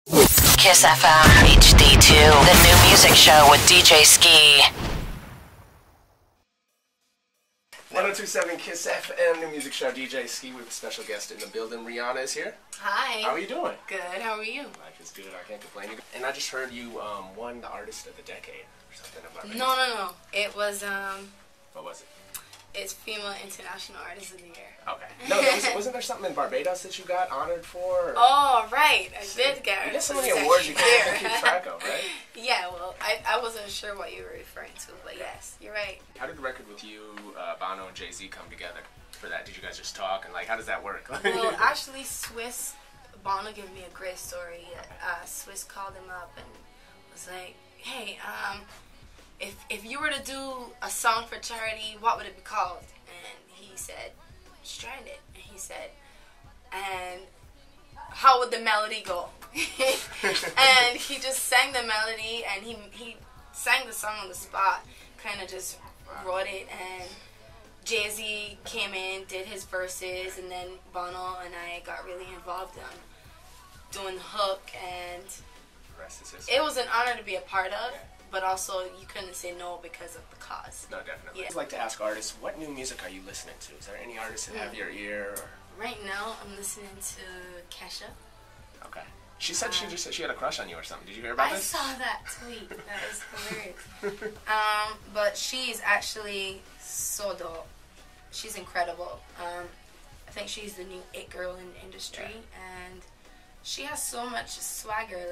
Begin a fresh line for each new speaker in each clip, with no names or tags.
Kiss FM HD2, the new music show with DJ Skee.
1027 Kiss FM, new music show, DJ Skee. We have a special guest in the building. Rihanna is here.
Hi.
How are you doing?
Good. How are you?
Life is good. I can't complain. And I just heard you won the Artist of the Decade or something.
No. It was
What was it?
It's Female International Artist of the Year.
Okay. No, wasn't there something in Barbados that you got honored for? Or?
Oh, right. I did get it.
You get so many awards you can't even keep track of, right?
Yeah, well, I wasn't sure what you were referring to, but yes, you're right.
How did the record with you, Bono and Jay-Z come together for that? Did you guys just talk, and how does that work?
Well, actually, Bono gave me a great story. Swiss called him up and was like, hey, if you were to do a song for charity, what would it be called? And he said, Stranded. And he said, and how would the melody go? And he just sang the melody, and he sang the song on the spot, kind of just wrote it, and Jay-Z came in, did his verses, and then Bono and I got really involved in doing the hook, and it was an honor to be a part of. But also, you couldn't say no because of the cause.
No, definitely.
Yeah.
I'd like to ask artists, what new music are you listening to? Is there any artists that have your ear? Or?
Right now, I'm listening to Kesha.
Okay. She said she just said she had a crush on you or something. Did you hear about this?
I saw that tweet. That is hilarious. But she's actually so dope. She's incredible. I think she's the new it girl in the industry, and she has so much swagger.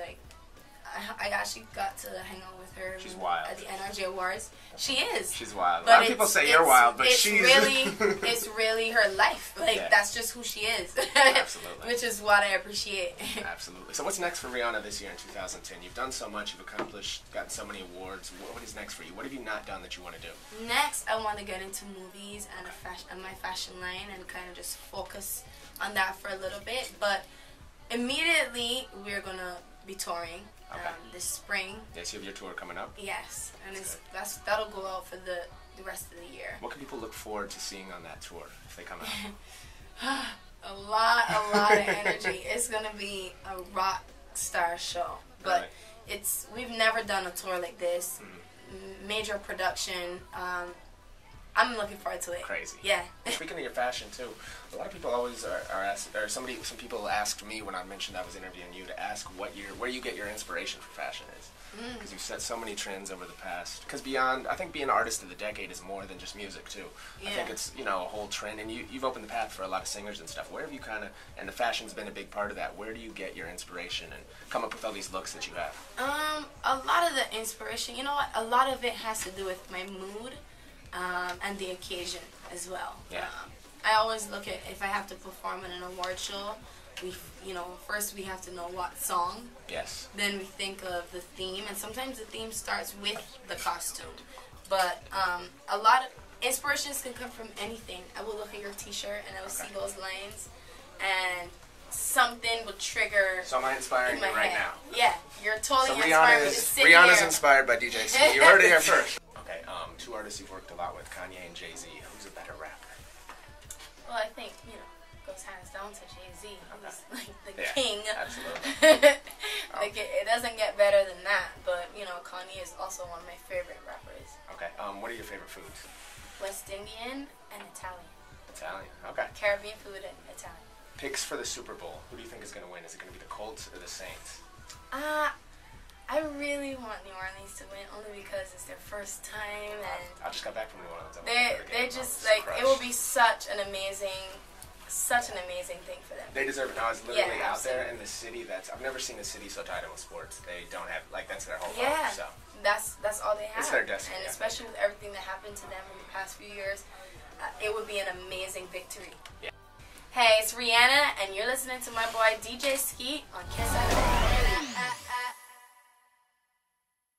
I actually got to hang out with her.
She's wild.
At the NRJ Awards. She is.
She's wild.
But
a lot of people say you're wild, but she's
it's really her life. That's just who she is.
Absolutely.
Which is what I appreciate.
Absolutely. So what's next for Rihanna this year in 2010? You've done so much. You've accomplished, gotten so many awards. What is next for you? What have you not done that you want to do?
Next, I want to get into movies and my fashion line and kind of just focus on that for a little bit. But immediately, we're going to be touring.
Okay.
This spring.
Yes, you have your tour coming up.
Yes, and that'll go out for the rest of the year.
What can people look forward to seeing on that tour if they come out?
a lot of energy. It's gonna be a rock star show, but we've never done a tour like this. Major production. I'm looking forward to it.
Crazy.
Yeah.
Speaking of your fashion too, a lot of people always are asked, or some people asked me when I mentioned I was interviewing you to ask where you get your inspiration for fashion is, because you've set so many trends over the past. Because I think being an artist of the decade is more than just music too. Yeah. I think it's a whole trend, and you've opened the path for a lot of singers and stuff. Where have you and the fashion's been a big part of that. Where do you get your inspiration and come up with all these looks that you have?
A lot of the inspiration, you know what? A lot of it has to do with my mood. And the occasion as well.
Yeah.
I always look at if I have to perform in an award show, first we have to know what song.
Yes.
Then we think of the theme, and sometimes the theme starts with the costume. But a lot of inspirations can come from anything. I will look at your T-shirt and I will see those lines, and something will trigger.
So am I inspiring you right now?
Yeah, you're totally
so
inspiring.
Rihanna's inspired by DJ Skee. You heard it here first. Okay, two artists you've worked a lot with, Kanye and Jay-Z. Who's a better rapper?
Well, I think, goes hands down to Jay-Z. Who's like the king.
Absolutely.
It doesn't get better than that, but, Kanye is also one of my favorite rappers.
Okay, what are your favorite foods?
West Indian and Italian.
Italian, okay.
Caribbean food and Italian.
Picks for the Super Bowl. Who do you think is going to win? Is it going to be the Colts or the Saints?
I really want New Orleans to win only because it's their first time, and
I just got back from New Orleans.
They're just it will be such an amazing thing for them.
They deserve it. Now I was literally out there in the city. I've never seen a city so tied in with sports. They don't have that's their whole life. So
that's all they have.
It's their destiny.
And especially with everything that happened to them in the past few years, it would be an amazing victory.
Yeah.
Hey, it's Rihanna, and you're listening to my boy DJ Skee on Kiss FM.